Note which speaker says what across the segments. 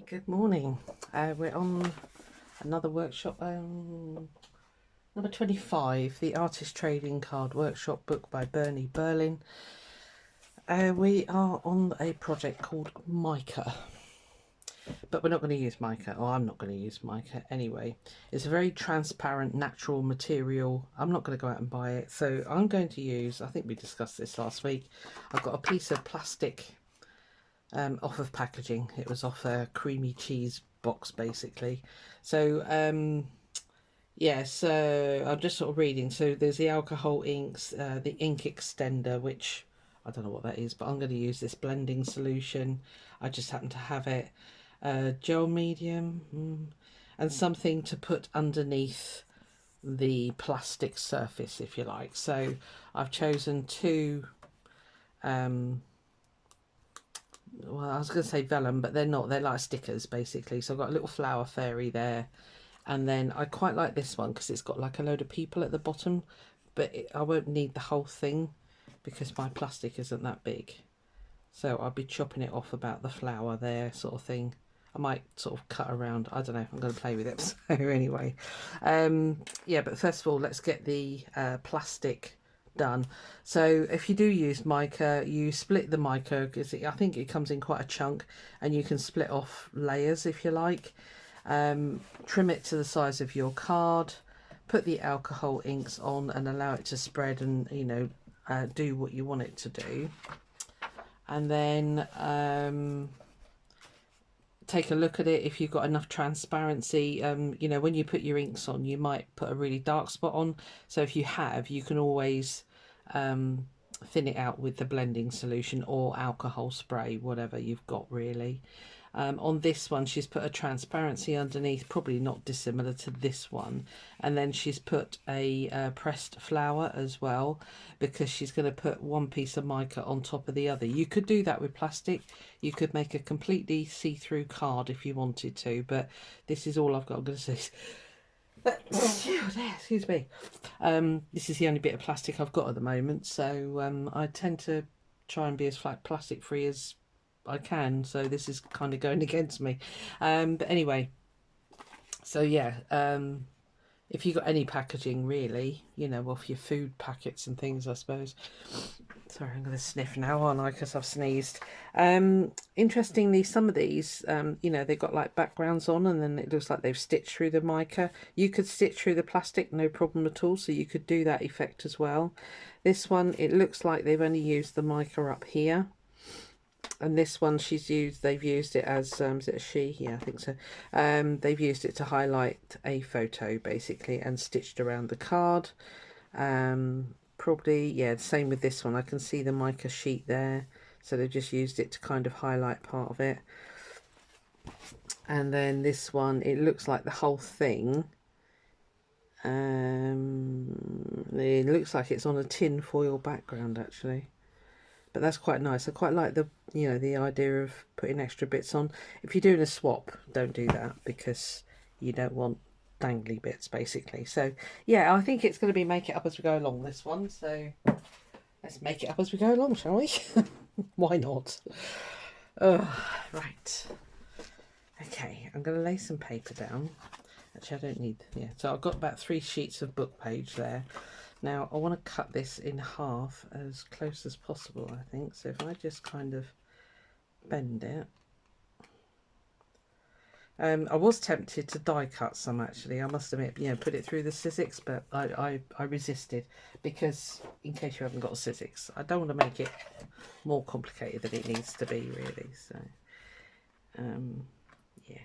Speaker 1: Good morning. We're on another workshop, number 25, the Artist Trading Card Workshop, book by Bernie Berlin. We are on a project called mica, but we're not going to use mica, or I'm not going to use mica anyway. It's a very transparent natural material. I'm not going to go out and buy it, so I'm going to use, I think we discussed this last week, I've got a piece of plastic off of packaging. It was off a creamy cheese box basically. So yeah, so I'm just sort of reading. So there's the alcohol inks, the ink extender, which I don't know what that is, but I'm going to use this blending solution. I just happen to have it. Gel medium, and something to put underneath the plastic surface, if you like. So I've chosen two well, I was going to say vellum, but they're not. They're like stickers, basically. So I've got a little flower fairy there. And then I quite like this one because it's got like a load of people at the bottom. But I won't need the whole thing because my plastic isn't that big. So I'll be chopping it off about the flower there, sort of thing. I might sort of cut around. I don't know. I'm going to play with it. So anyway. Yeah, but first of all, let's get the plastic done. So if you do use mica, you split the mica because I think it comes in quite a chunk, and you can split off layers if you like. Trim it to the size of your card, put the alcohol inks on and allow it to spread and, you know, do what you want it to do. And then take a look at it. If you've got enough transparency, you know, when you put your inks on, you might put a really dark spot on. So if you have, you can always thin it out with the blending solution or alcohol spray, whatever you've got really. On this one, she's put a transparency underneath, probably not dissimilar to this one. And then she's put a pressed flower as well, because she's going to put one piece of mica on top of the other. You could do that with plastic. You could make a completely see-through card if you wanted to, but this is all I've got. I'm going to say. Excuse me. This is the only bit of plastic I've got at the moment, so I tend to try and be as plastic free as I can, so this is kind of going against me. But anyway, so yeah, if you've got any packaging really, you know, off your food packets and things, I suppose. Sorry, I'm going to sniff now, aren't I, because I've sneezed. Interestingly, some of these, you know, they've got like backgrounds on, and then it looks like they've stitched through the mica. You could stitch through the plastic, no problem at all, so you could do that effect as well. This one, it looks like they've only used the mica up here. And this one they've used it as, is it a she? Yeah, I think so. They've used it to highlight a photo, basically, and stitched around the card. Probably, yeah, the same with this one. I can see the mica sheet there. So they've just used it to kind of highlight part of it. And then this one, it looks like the whole thing. It looks like it's on a tin foil background, actually. But that's quite nice. I quite like the, you know, the idea of putting extra bits on. If you're doing a swap, don't do that because you don't want dangly bits, basically. So yeah, I think it's going to be make it up as we go along, this one. So let's make it up as we go along, shall we? Why not? Right. Okay, I'm going to lay some paper down. Actually, I don't need, yeah. So I've got about 3 sheets of book page there. Now, I want to cut this in half as close as possible, I think. So if I just kind of bend it. I was tempted to die cut some, actually. I must admit, you know, put it through the Sizzix, but I resisted because, in case you haven't got a Sizzix, I don't want to make it more complicated than it needs to be, really. So, yeah.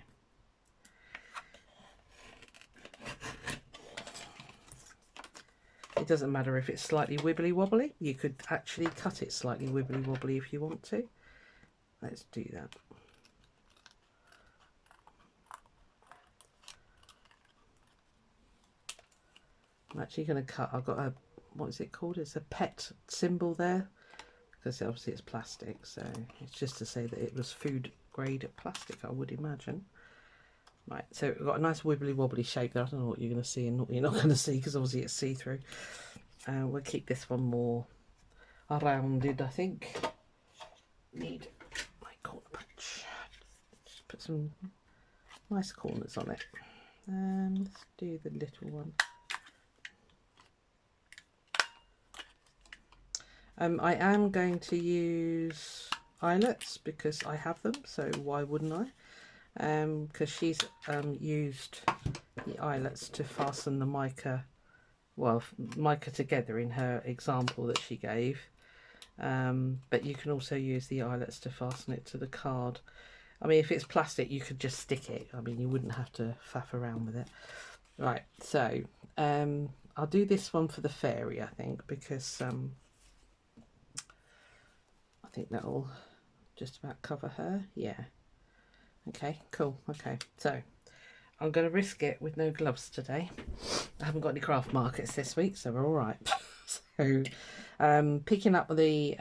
Speaker 1: It doesn't matter if it's slightly wibbly wobbly. You could actually cut it slightly wibbly wobbly if you want to. Let's do that. I'm actually going to cut. I've got a, what is it called? It's a PET symbol there, because obviously it's plastic. So it's just to say that it was food grade plastic, I would imagine. Right, so we've got a nice wibbly wobbly shape there. I don't know what you're going to see and what you're not going to see, because obviously it's see-through. We'll keep this one more rounded, I think. Need my corner punch. put some nice corners on it. Let's do the little one. I am going to use eyelets because I have them, so why wouldn't I? Because she's used the eyelets to fasten the mica, well, mica together in her example that she gave. But you can also use the eyelets to fasten it to the card. I mean, if it's plastic, you could just stick it. I mean, you wouldn't have to faff around with it. Right, so I'll do this one for the fairy, I think, because I think that'll just about cover her. Yeah. Okay, cool. Okay, so I'm going to risk it with no gloves today. I haven't got any craft markets this week, so we're all right. So picking up the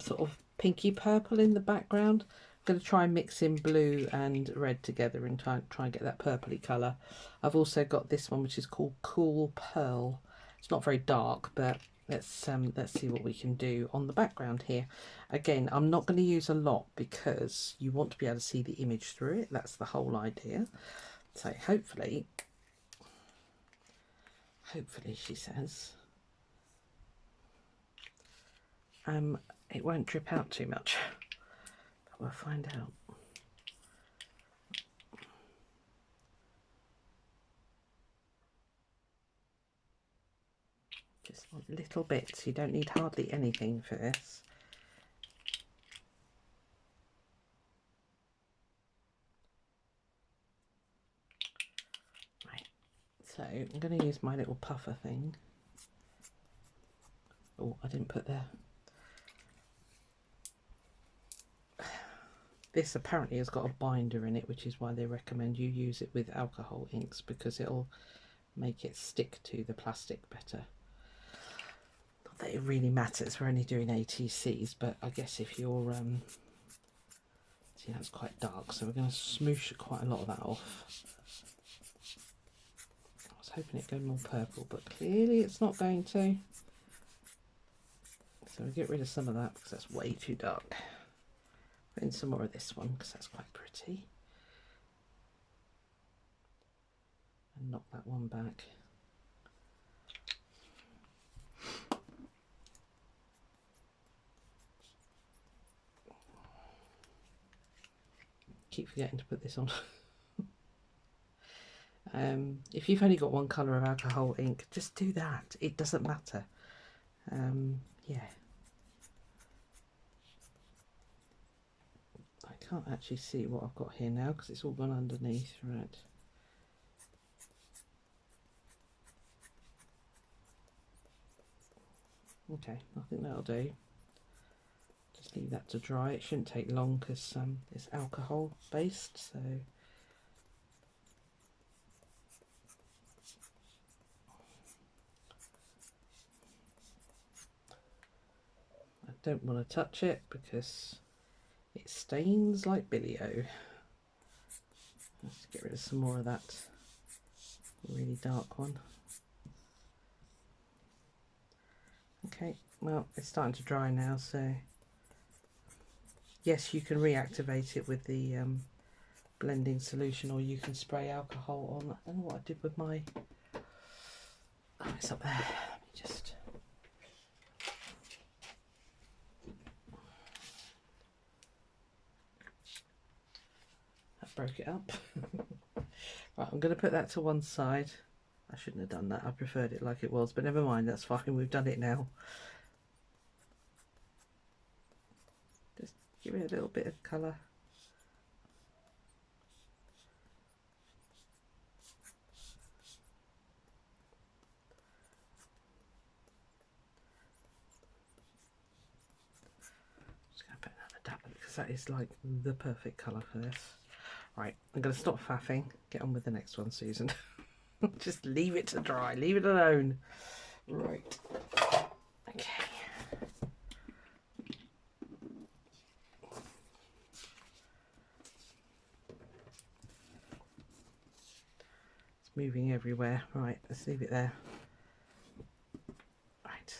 Speaker 1: sort of pinky purple in the background. I'm going to try and mix in blue and red together and try and get that purpley colour. I've also got this one which is called Cool Pearl. It's not very dark, but let's see what we can do on the background here. Again, I'm not going to use a lot because you want to be able to see the image through it. That's the whole idea. So hopefully she says, it won't drip out too much. We'll find out. Just want little bits. You don't need hardly anything for this. Right. So I'm going to use my little puffer thing. Oh, I didn't put the... This apparently has got a binder in it, which is why they recommend you use it with alcohol inks, because it'll make it stick to the plastic better. Not that it really matters, we're only doing ATCs, but I guess if you're see, that's quite dark, so we're going to smoosh quite a lot of that off. I was hoping it'd go more purple, but clearly it's not going to. So we'll get rid of some of that because that's way too dark. Put in some more of this one because that's quite pretty. And knock that one back. Keep forgetting to put this on. If you've only got one colour of alcohol ink, just do that. It doesn't matter. Yeah. I can't actually see what I've got here now because it's all gone underneath. Right. Okay, I think that'll do. Just leave that to dry. It shouldn't take long because it's alcohol based, so I don't want to touch it because it stains like Billy-O. Let's get rid of some more of that really dark one. Okay, well, it's starting to dry now, so yes, you can reactivate it with the blending solution, or you can spray alcohol on. I don't know what I did with my... Oh, it's up there. Let me just... That broke it up. Right, I'm going to put that to one side. I shouldn't have done that. I preferred it like it was, but never mind, that's fine. We've done it now. Just give it a little bit of colour. Just going to put another dab because that is like the perfect colour for this. Right, I'm going to stop faffing. Get on with the next one, Susan. Just leave it to dry. Leave it alone. Right. Okay. It's moving everywhere. Right, let's leave it there. Right.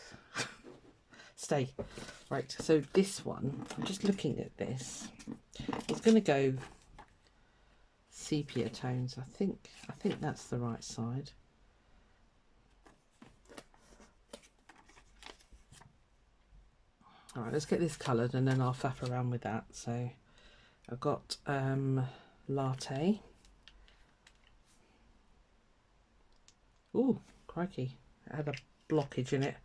Speaker 1: Stay. Right, so this one, I'm just looking at this. It's going to go sepia tones. I think that's the right side. All right, let's get this coloured and then I'll faff around with that. So I've got latte. Ooh, crikey, it had a blockage in it.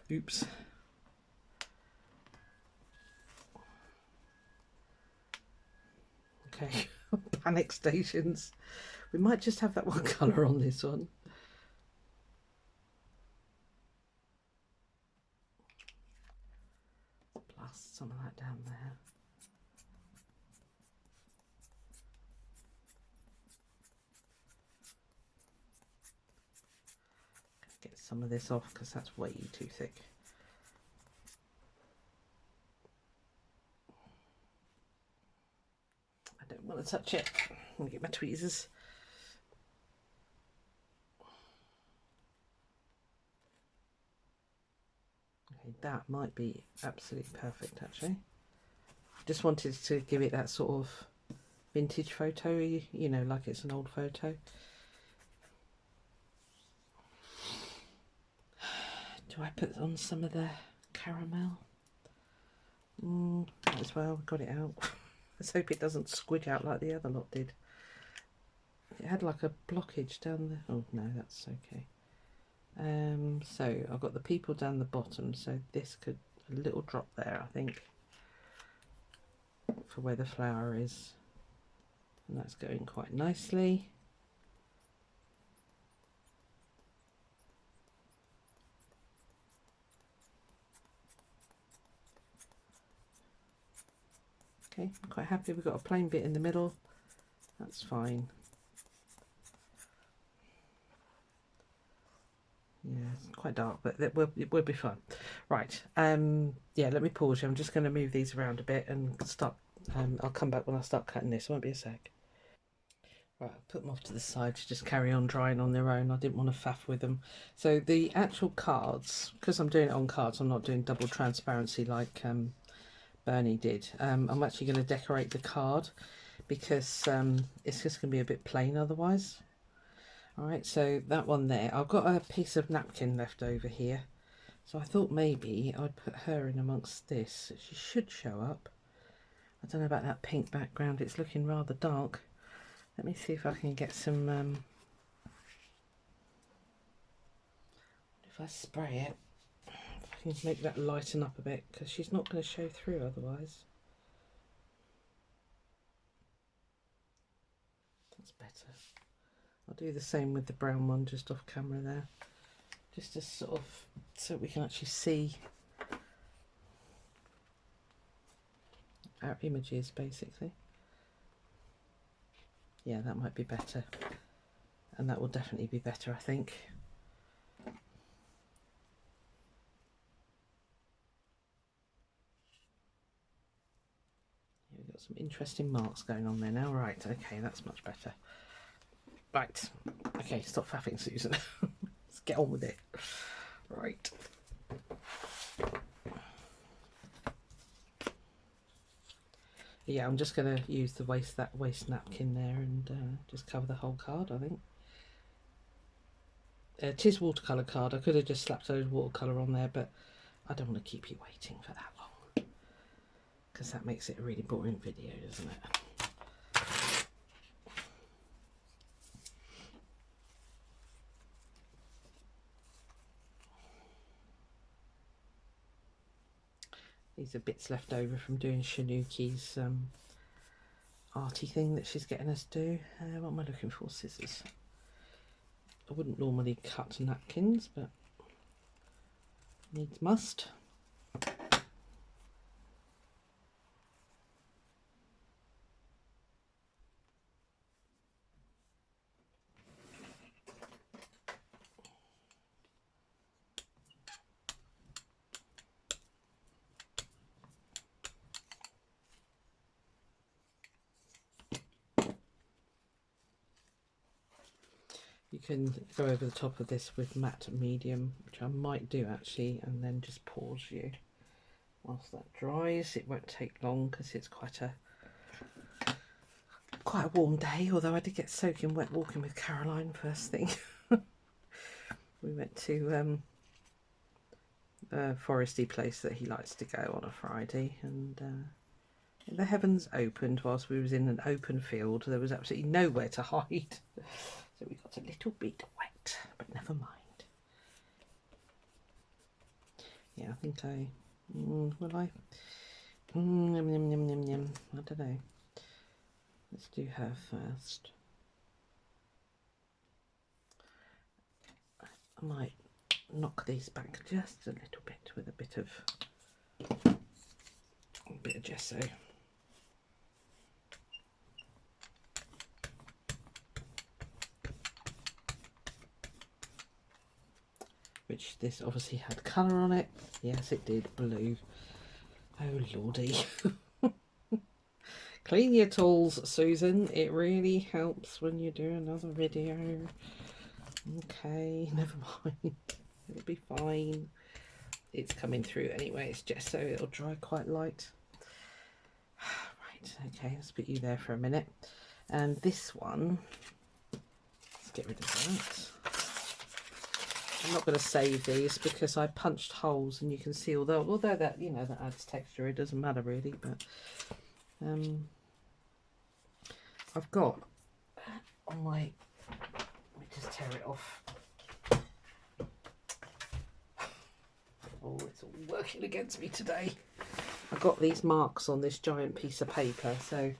Speaker 1: Oops. Okay, panic stations. We might just have that one colour on this one. Plus some of that down there. Get some of this off because that's way too thick. I don't want to touch it. I'm going to get my tweezers. Okay, that might be absolutely perfect actually. Just wanted to give it that sort of vintage photo, you know, like it's an old photo. Do I put on some of the caramel? Might as well, got it out. Let's hope it doesn't squidge out like the other lot did. It had like a blockage down there. Oh no, that's okay. So I've got the people down the bottom, so this could, a little drop there I think, for where the flower is, and that's going quite nicely. Okay, I'm quite happy we've got a plain bit in the middle, that's fine. Yeah, it's quite dark, but it will be fun. Right, yeah, let me pause you. I'm just going to move these around a bit and start. I'll come back when I start cutting this. It won't be a sec. Right, I'll put them off to the side to just carry on drying on their own. I didn't want to faff with them. So the actual cards, because I'm doing it on cards, I'm not doing double transparency like Bernie did. I'm actually going to decorate the card because it's just going to be a bit plain otherwise. Alright, so that one there, I've got a piece of napkin left over here, so I thought maybe I'd put her in amongst this. She should show up. I don't know about that pink background, it's looking rather dark. Let me see if I can get some, if I spray it, if I can make that lighten up a bit, because she's not going to show through otherwise. That's better. I'll do the same with the brown one just off camera there, just to sort of, so we can actually see our images basically. Yeah, that might be better, and that will definitely be better, I think. We've got some interesting marks going on there now. Right, okay, that's much better. Right, okay, stop faffing, Susan. Let's get on with it. Right. Yeah, I'm just going to use the waste napkin there and just cover the whole card, I think. It is watercolour card. I could have just slapped a load of watercolour on there, but I don't want to keep you waiting for that long, because that makes it a really boring video, doesn't it? These are bits left over from doing Shanuki's arty thing that she's getting us to do. What am I looking for? Scissors. I wouldn't normally cut napkins, but needs must. You can go over the top of this with matte medium, which I might do actually, and then just pause you whilst that dries. It won't take long because it's quite quite a warm day, although I did get soaking wet walking with Caroline first thing. We went to a foresty place that he likes to go on a Friday, and the heavens opened whilst we was in an open field. There was absolutely nowhere to hide, so we got a little bit wet, but never mind. Yeah, I think will I? Yum, yum, yum, yum, yum. I don't know. Let's do her first. I might knock these back just a little bit with a bit of gesso. Which this obviously had colour on it. Yes, it did, blue. Oh lordy. Clean your tools, Susan. It really helps when you do another video. Okay, never mind. It'll be fine. It's coming through anyway. It's just so it'll dry quite light. Right, okay, let's put you there for a minute. And this one, let's get rid of that. I'm not going to save these because I punched holes, and you can see, although that, you know, that adds texture, it doesn't matter really, but I've got on my, let me just tear it off. Oh, it's all working against me today. I've got these marks on this giant piece of paper, so I'm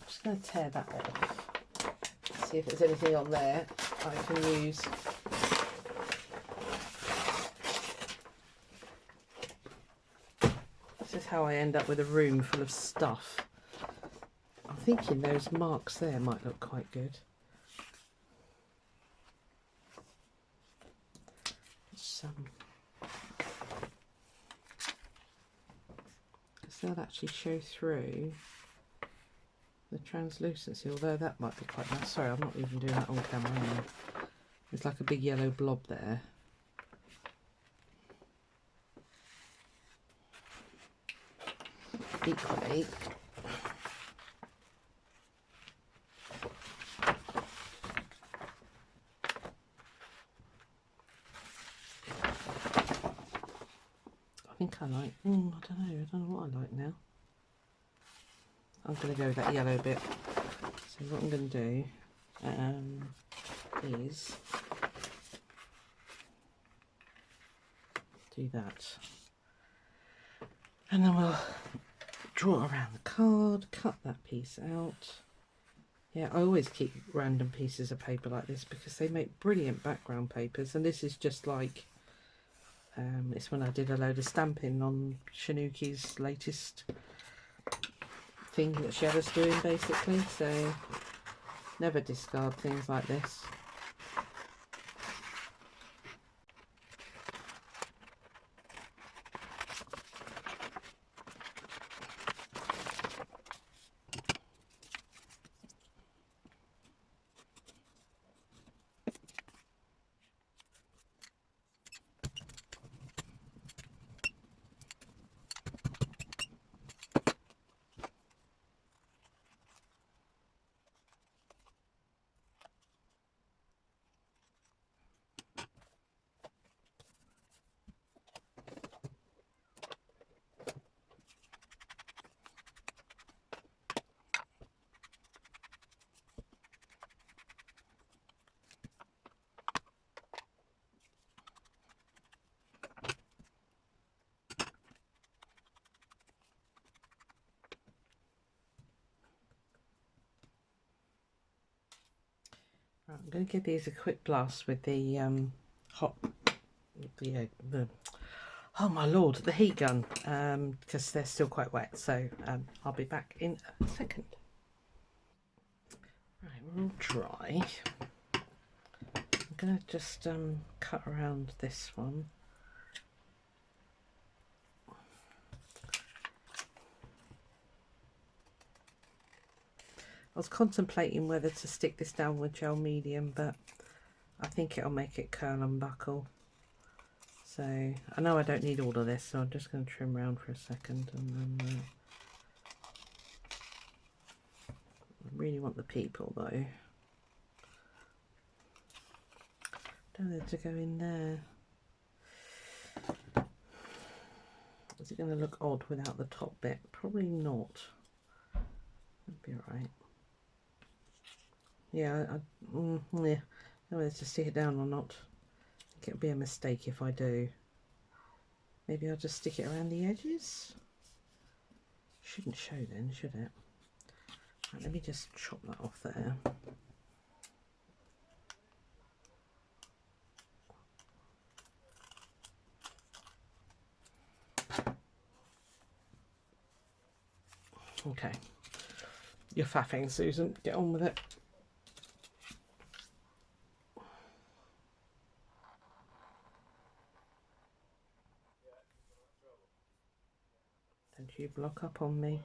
Speaker 1: just going to tear that off. See if there's anything on there I can use. This is how I end up with a room full of stuff. I'm thinking those marks there might look quite good. Because they'll actually show through the translucency, although that might be quite nice. Sorry, I'm not even doing that on camera. There's like a big yellow blob there. Equally, I think I like, I don't know what I like now. I'm going to go with that yellow bit. So what I'm going to do is do that. And then we'll draw around the card, cut that piece out. Yeah, I always keep random pieces of paper like this because they make brilliant background papers. And this is just like, it's when I did a load of stamping on Shanuki's latest thing that she had us doing, basically. So never discard things like this. I'm going to give these a quick blast with the oh my lord, the heat gun, because they're still quite wet. So I'll be back in a second. Right, we're all dry. I'm going to just cut around this one. I was contemplating whether to stick this down with gel medium, but I think it'll make it curl and buckle. So I know I don't need all of this, so I'm just going to trim around for a second and then really want the people though. Don't need to go in there. Is it going to look odd without the top bit? Probably not. That'd be alright. Yeah, yeah. I don't know whether to stick it down or not. I think it'll be a mistake if I do. Maybe I'll just stick it around the edges. Shouldn't show then, should it? Right, let me just chop that off there. Okay, you're faffing, Susan. Get on with it. Don't you block up on me.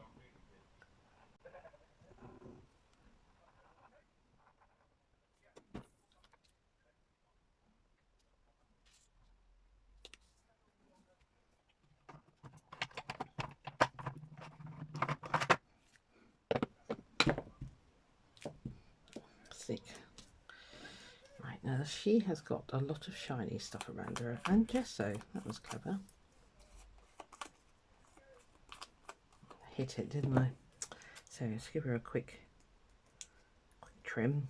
Speaker 1: Sick. Right, now she has got a lot of shiny stuff around her and gesso. That was clever. Hit it, didn't I? So let's give her a quick trim.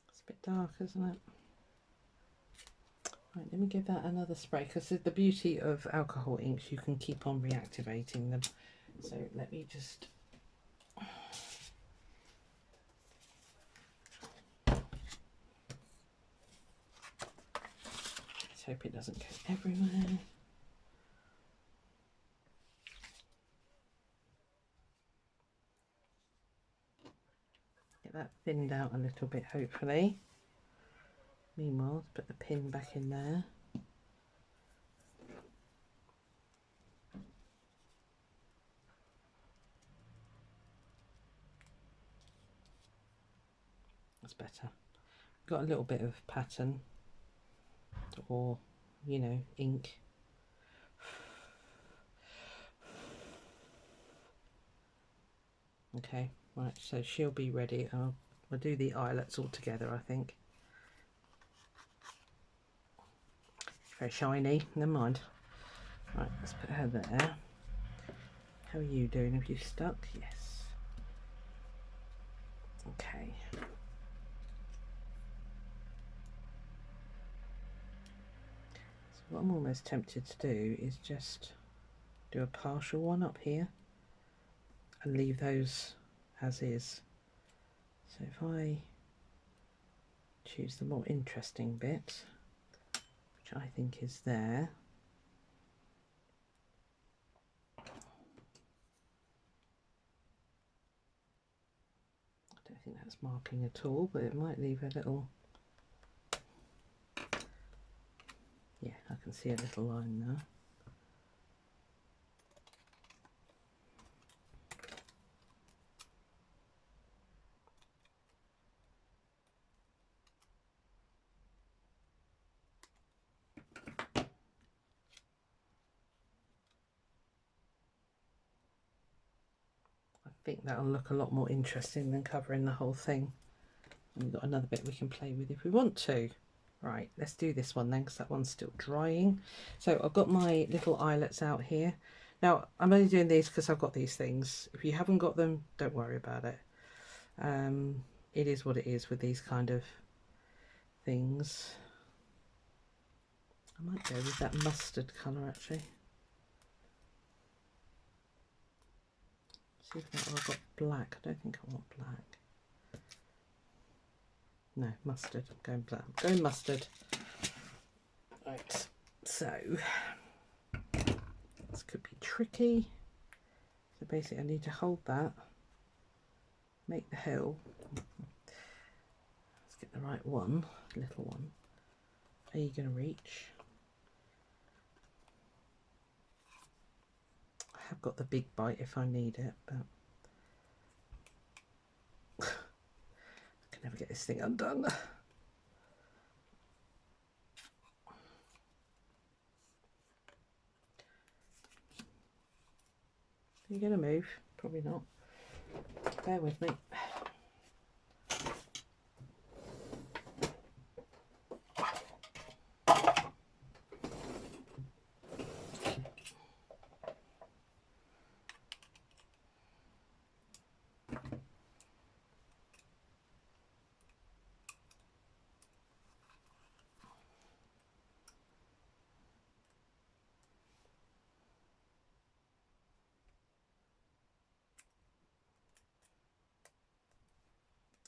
Speaker 1: It's a bit dark, isn't it? Right, let me give that another spray, because the beauty of alcohol inks, you can keep on reactivating them. So let me just... Let's hope it doesn't go everywhere. Get that thinned out a little bit, hopefully. Meanwhile, put the pin back in there. That's better. Got a little bit of pattern, or, you know, ink. Okay, right, so she'll be ready. I'll do the eyelets all together, I think. Very shiny, never mind. Right, let's put her there. How are you doing? Have you stuck? Yes. Okay. So what I'm almost tempted to do is just do a partial one up here and leave those as is. So if I choose the more interesting bit, which I think is there. I don't think that's marking at all, but it might leave a little... Yeah, I can see a little line there. I think that'll look a lot more interesting than covering the whole thing. And we've got another bit we can play with if we want to. Right, let's do this one then, because that one's still drying. So I've got my little eyelets out here. Now, I'm only doing these because I've got these things. If you haven't got them, don't worry about it. It is what it is with these kind of things. I might go with that mustard colour, actually. See if that, I've got black. I don't think I want black. No, mustard. I'm going black. I'm going mustard. Right, so this could be tricky. So basically I need to hold that, make the hill. Let's get the right one, little one. Are you going to reach? I have got the big bite if I need it, but I can never get this thing undone. Are you going to move? Probably not. Bear with me.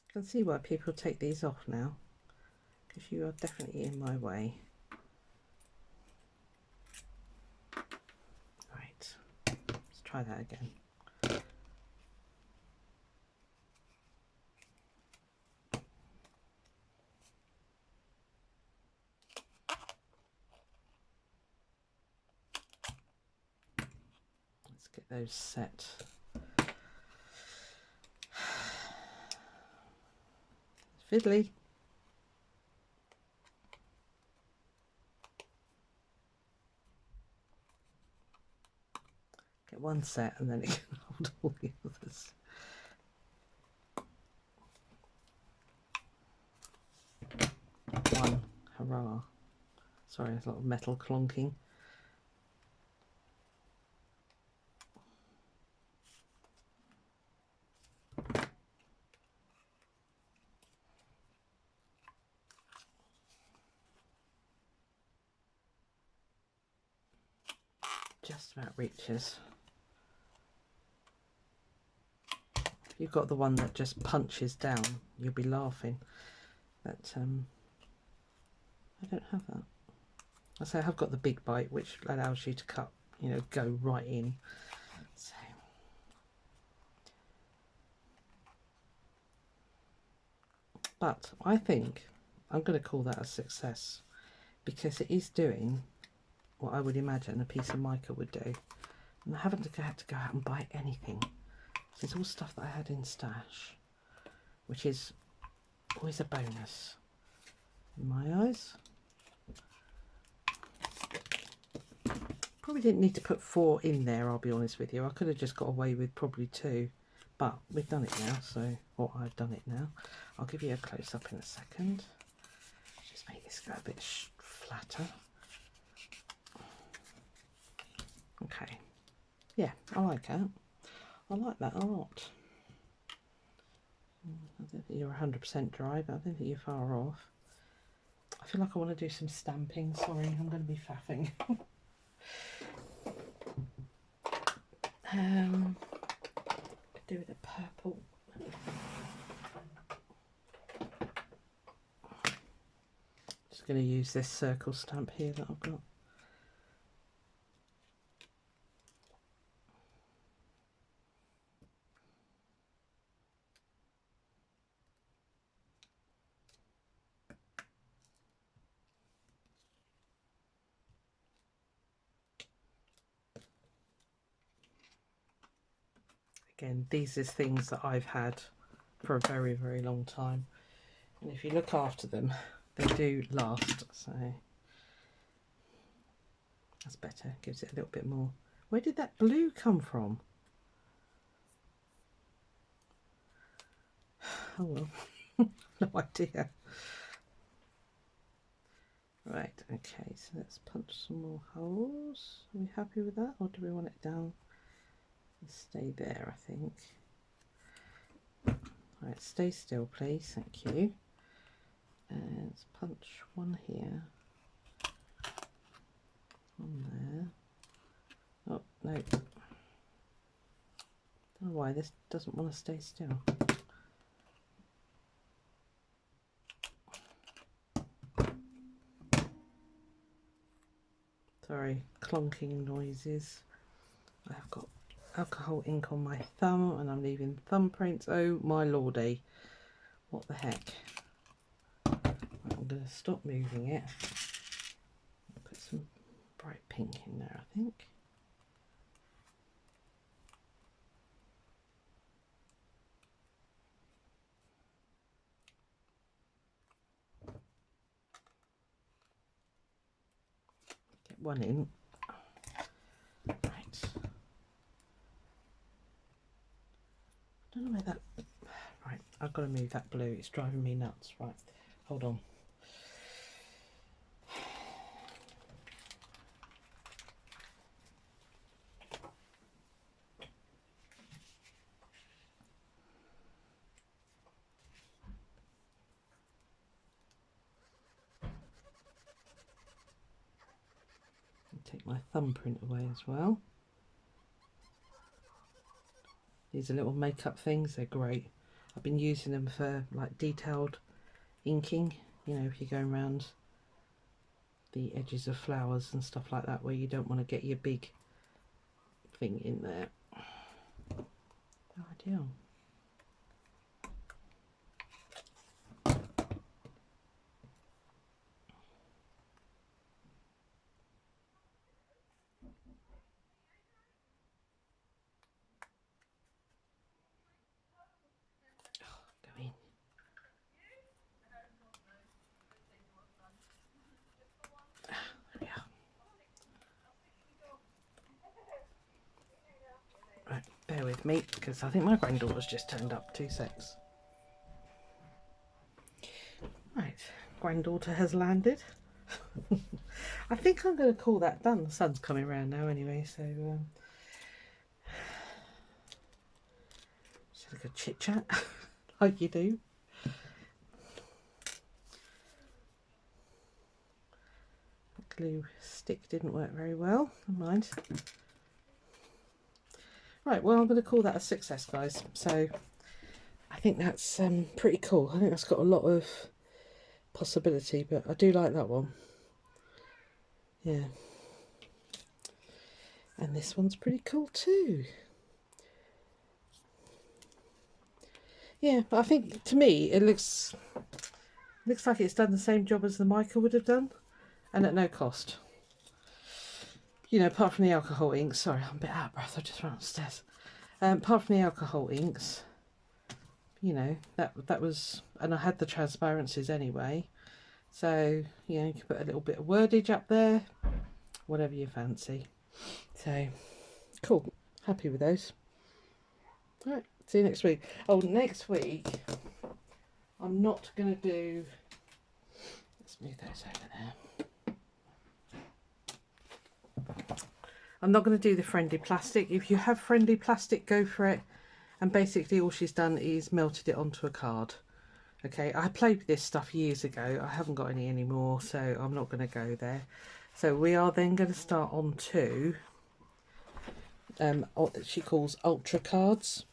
Speaker 1: I can see why people take these off now, because you are definitely in my way. Right, let's try that again. Let's get those set. Fiddly. Get one set and then it can hold all the others. One, hurrah. Sorry, there's a lot of metal clonking. Just about reaches. If you've got the one that just punches down, you'll be laughing. But I don't have that. I say I have got the big bite, which allows you to cut, you know, go right in. So but I think I'm going to call that a success, because it is doing what I would imagine a piece of mica would do, and I haven't had to go out and buy anything. So it's all stuff that I had in stash, which is always a bonus in my eyes. Probably didn't need to put 4 in there, I'll be honest with you. I could have just got away with probably 2, but we've done it now, so, or I've done it now. I'll give you a close-up in a second. Just make this go a bit flatter. Okay, yeah, I like that. I like that a lot. I don't think you're 100% dry, but I don't think you're far off. I feel like I want to do some stamping. Sorry, I'm going to be faffing. Do with a purple. Just going to use this circle stamp here that I've got. Again, these are things that I've had for a very, very long time. And if you look after them, they do last. So that's better. Gives it a little bit more. Where did that blue come from? Oh well, no idea. Right, okay, so let's punch some more holes. Are we happy with that, or do we want it down? Stay there, I think. Right, stay still, please. Thank you. And let's punch one here, one there. Oh no! Don't know why this doesn't want to stay still. Sorry, clonking noises. I have got alcohol ink on my thumb, and I'm leaving thumbprints. Oh my lordy, what the heck. I'm going to stop moving it. Put some bright pink in there, I think. Get one in. Right. I don't know where that... Right, I've got to move that blue. It's driving me nuts. Right, hold on. Take my thumbprint away as well. These are little makeup things, they're great. I've been using them for like detailed inking, you know, if you're going around the edges of flowers and stuff like that, where you don't want to get your big thing in there. Ideal. Go in. There we are. Right, bear with me because I think my granddaughter's just turned up. 2 secs. Right, granddaughter has landed. I think I'm going to call that done. The sun's coming around now anyway, so just like a chit chat like you do. The glue stick didn't work very well, never mind. Right, well, I'm going to call that a success, guys. So I think that's pretty cool. I think that's got a lot of possibility, but I do like that one. Yeah. And this one's pretty cool too. Yeah, but I think to me it looks like it's done the same job as the mica would have done, and at no cost. You know, apart from the alcohol inks. Sorry, I'm a bit out of breath. I just ran upstairs. Apart from the alcohol inks, you know, that was, and I had the transparencies anyway. So, you know, you can put a little bit of wordage up there, whatever you fancy. So, cool. Happy with those. All right, see you next week. Oh, next week, I'm not going to do... Let's move those over there. I'm not going to do the friendly plastic. If you have friendly plastic, go for it. And basically all she's done is melted it onto a card. Okay, I played with this stuff years ago. I haven't got any anymore, so I'm not going to go there. So we are then going to start on to she calls ultra cards.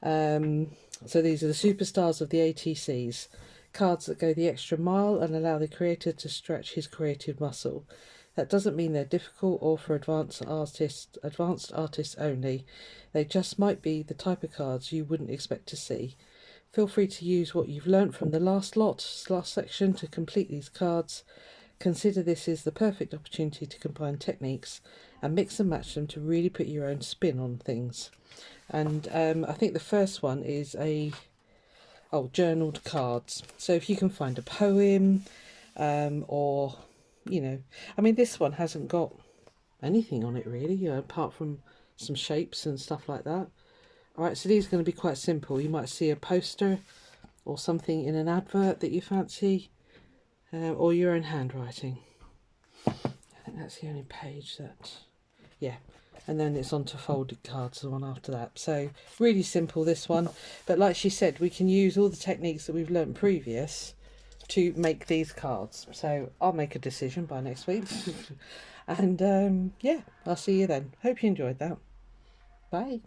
Speaker 1: So these are the superstars of the ATCs. Cards that go the extra mile and allow the creator to stretch his creative muscle. That doesn't mean they're difficult or for advanced artists only. They just might be the type of cards you wouldn't expect to see. Feel free to use what you've learnt from the last section to complete these cards. Consider this is the perfect opportunity to combine techniques and mix and match them to really put your own spin on things. And I think the first one is journaled cards. So if you can find a poem or, you know, I mean, this one hasn't got anything on it really, you know, apart from some shapes and stuff like that. Alright, so these are going to be quite simple. You might see a poster or something in an advert that you fancy, or your own handwriting. I think that's the only page that, yeah. And then it's on to folded cards, the one after that. So really simple, this one. But like she said, we can use all the techniques that we've learnt previous to make these cards. So I'll make a decision by next week. And yeah, I'll see you then. Hope you enjoyed that. Bye.